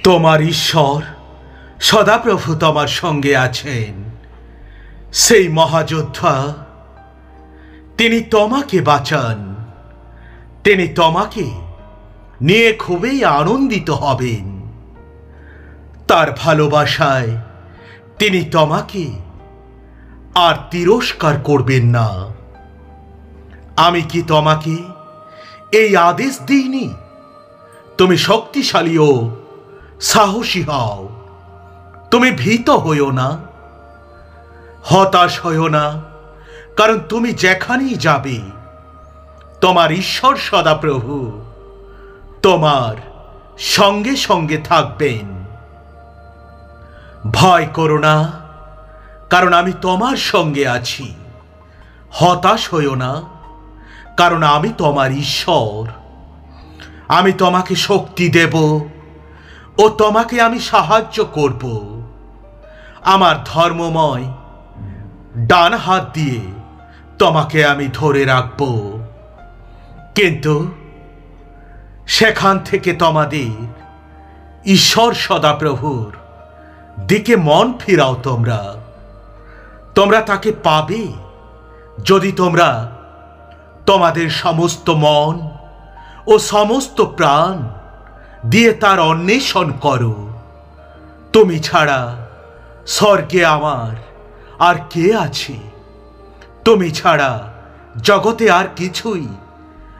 তোমার ঈশ্বর সদাপ্রভু তোমার সঙ্গে আছেন। সেই মহাযোদ্ধা, তিনি তোমাকে বাঁচান। তিনি তোমাকে নিয়ে খুবই আনন্দিত হবেন। তার ভালোবাসায় তিনি তোমাকে আর তিরস্কার করবেন না। আমি কি তোমাকে এই আদেশ দিইনি? তুমি শক্তিশালী ও সাহসী হও। তুমি ভীত হইও না, হতাশ হইও না, কারণ তুমি যেখানেই যাবে তোমার ঈশ্বর সদাপ্রভু তোমার সঙ্গে সঙ্গে থাকবেন। ভয় করো না, কারণ আমি তোমার সঙ্গে আছি। হতাশ হইও না, কারণ আমি তোমার ঈশ্বর। আমি তোমাকে শক্তি দেব ও তোমাকে আমি সাহায্য করব। আমার ধর্মময় ডান হাত দিয়ে তোমাকে আমি ধরে রাখব। কিন্তু সেখান থেকে তোমাদের ঈশ্বর সদাপ্রভুর দিকে মন ফিরাও। তোমরা তাকে পাবে যদি তোমরা তোমাদের সমস্ত মন ও সমস্ত প্রাণ দিয়ে তার অন্বেষণ করো। তুমি ছাড়া স্বর্গে আমার আর কে আছে? তুমি ছাড়া জগতে আর কিছুই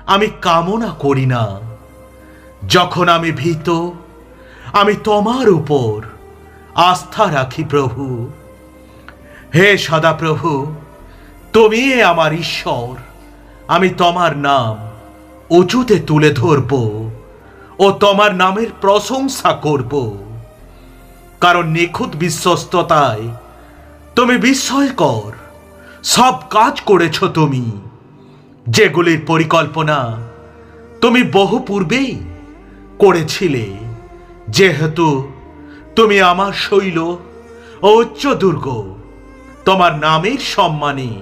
আমি কামনা করি না। যখন আমি ভীত, আমি তোমার উপর আস্থা রাখি প্রভু। হে সদাপ্রভু, তুমি আমার ঈশ্বর। আমি তোমার নাম উঁচুতে তুলে ধরব ও তোমার নামের প্রশংসা করব, কারণ নিখুঁত বিশ্বস্ততায় তুমি বিস্ময়কর সব কাজ করেছ। তুমি যেগুলির পরিকল্পনা তুমি বহু পূর্বেই করেছিলে, যেহেতু তুমি আমার শৈল ও উচ্চ দুর্গ। তোমার নামের সম্মানে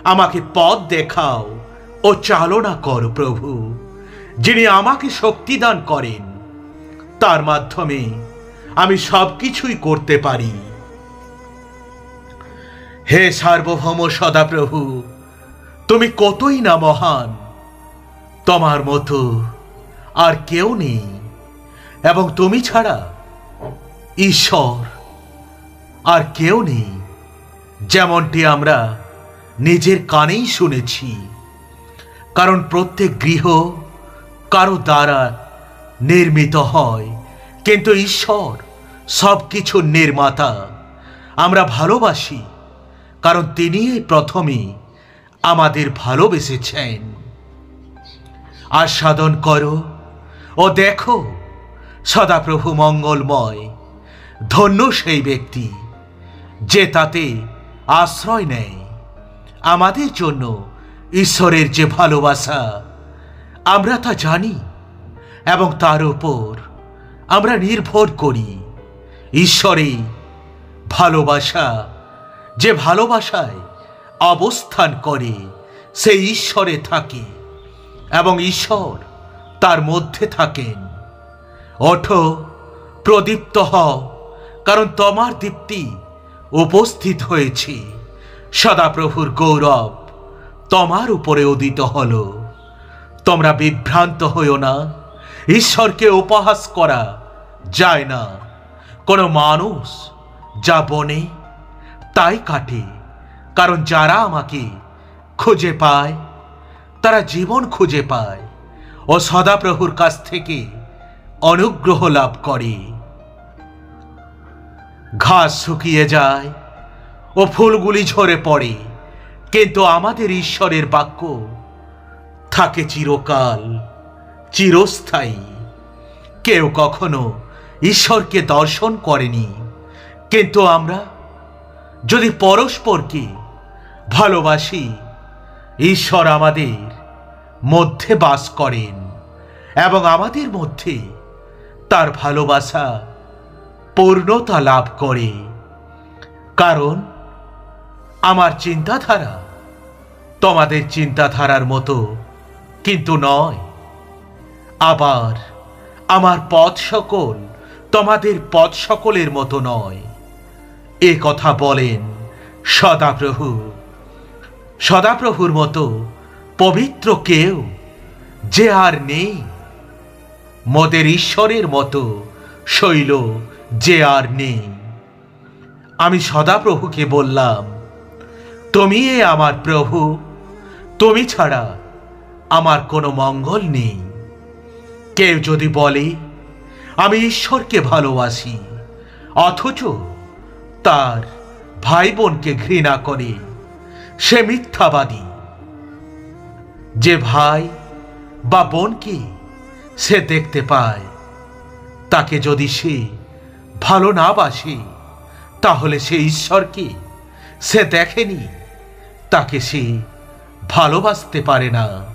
আমাকে পথ দেখাও ও চালনা করো প্রভু, যিনি আমাকে শক্তি দান করেন। তার মাধ্যমে আমি সবকিছুই করতে পারি। হে সার্বভৌম সদাপ্রভু, তুমি কতই না মহান। তোমার মতো আর কেউ নেই, এবং তুমি ছাড়া ঈশ্বর আর কেউ নেই। যেমনটি আমরা নিজের কানেই শুনেছি, কারণ প্রত্যেক গৃহ কারো দ্বারা নির্মিত হয়, কিন্তু ঈশ্বর সবকিছু নির্মাতা। আমরা ভালোবাসি কারণ তিনি প্রথমে আমাদের ভালোবেসেছেন। আস্বাদন করো ও দেখো সদাপ্রভু মঙ্গলময়। ধন্য সেই ব্যক্তি যে তাতে আশ্রয় নেয়। আমাদের জন্য ঈশ্বরের যে ভালোবাসা আমরা তা জানি এবং তার উপর আমরা নির্ভর করি। ঈশ্বরের ভালোবাসা যে ভালোবাসায় অবস্থান করে সেই ঈশ্বরে থাকে এবং ঈশ্বর তার মধ্যে থাকেন। ওঠো, প্রদীপ্ত হও, কারণ তোমার দীপ্তি উপস্থিত হয়েছে। সদাপ্রভুর গৌরব তোমার উপরে উদিত হল। তোমরা বিভ্রান্ত হইও না। ঈশ্বরকে উপহাস করা যায় না। কোনো মানুষ যা বনে তাই কাটে, কারণ যারা আমাকে খুঁজে পায় তারা জীবন খুঁজে পায় ও সদাপ্রভুর কাছ থেকে অনুগ্রহ লাভ করে। ঘাস শুকিয়ে যায় ও ফুলগুলি ঝরে পড়ে, কিন্তু আমাদের ঈশ্বরের বাক্য থাকে চিরকাল, চিরস্থায়ী। কেউ কখনো ঈশ্বরকে দর্শন করেনি, কিন্তু আমরা যদি পরস্পরকে ভালোবাসি, ঈশ্বর আমাদের মধ্যে বাস করেন এবং আমাদের মধ্যে তার ভালোবাসা পূর্ণতা লাভ করে। কারণ আমার চিন্তাধারা তোমাদের চিন্তাধারার মতো কিন্তু নয়, আবার আমার পথ সকল তোমাদের পথ সকলের মতো নয়, এ কথা বলেন সদাপ্রভু। সদাপ্রভুর মতো পবিত্র কেউ যে আর নেই, মোদের ঈশ্বরের মতো শৈল যে আর নেই। আমি সদাপ্রভুকে বললাম, তুমি আমার প্রভু, তুমি ছাড়া আমার কোনো মঙ্গল নেই। কেউ যদি বলে আমি ঈশ্বরকে ভালোবাসি, অথচ তার ভাই বোনকে ঘৃণা করে, সে মিথ্যাবাদী। যে ভাই বা বোনকে সে দেখতে পায়, তাকে যদি সে ভালো না বাসে, তাহলে সে ঈশ্বরকে সে দেখেনি, তাকে সে ভালোবাসতে পারে না।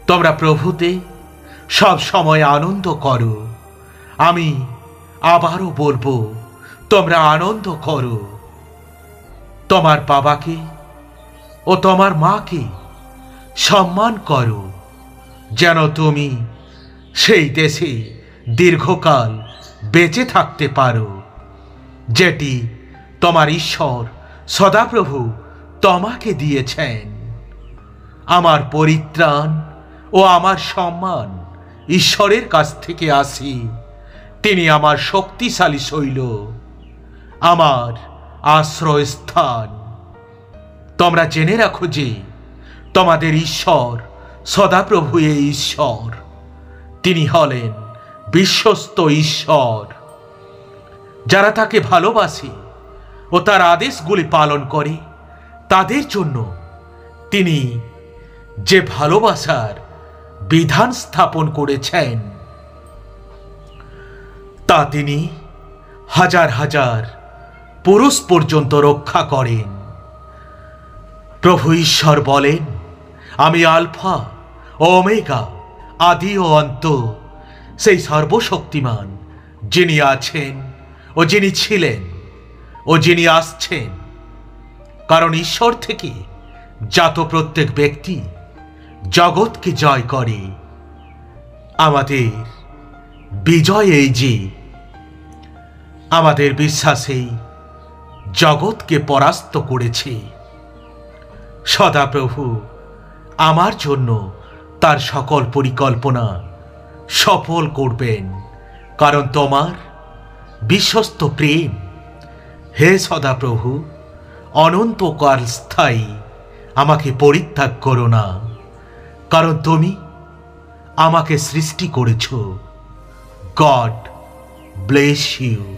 তোমরা প্রভুতে সব সময় আনন্দ করো। আমি আবারও বলবো, তোমরা আনন্দ করো। তোমার বাবাকে ও তোমার মাকে সম্মান করো, যেন তুমি সেই দেশে দীর্ঘকাল বেঁচে থাকতে পারো, যেটি তোমার ঈশ্বর সদাপ্রভু তোমাকে দিয়েছেন। আমার পরিত্রাণ ও আমার সম্মান ঈশ্বরের কাছ থেকে আসি। তিনি আমার শক্তিশালী শৈল, আমার আশ্রয়স্থান। তোমরা জেনে রাখো যে তোমাদের ঈশ্বর সদাপ্রভু এই ঈশ্বর। তিনি হলেন বিশ্বস্ত ঈশ্বর। যারা তাকে ভালোবাসে ও তার আদেশগুলি পালন করে, তাদের জন্য তিনি যে ভালোবাসার বিধান স্থাপন করেছেন, তা তিনি হাজার হাজার পুরুষ পর্যন্ত রক্ষা করেন। প্রভু ঈশ্বর বলেন, আমি আলফা ও ওমেগা, আদি ও অন্ত, সেই সর্বশক্তিমান, যিনি আছেন ও যিনি ছিলেন ও যিনি আসছেন। কারণ ঈশ্বর থেকে জাত প্রত্যেক ব্যক্তি জগৎকে জয় করে। আমাদের বিজয় এই যে আমাদের বিশ্বাসেই জগৎকে পরাস্ত করেছে। সদাপ্রভু আমার জন্য তার সকল পরিকল্পনা সফল করবেন, কারণ তোমার বিশ্বস্ত প্রেম, হে সদাপ্রভু, অনন্তকাল স্থায়ী। আমাকে পরিত্যাগ করো না, কারণ তুমি আমাকে সৃষ্টি করেছ। God bless you.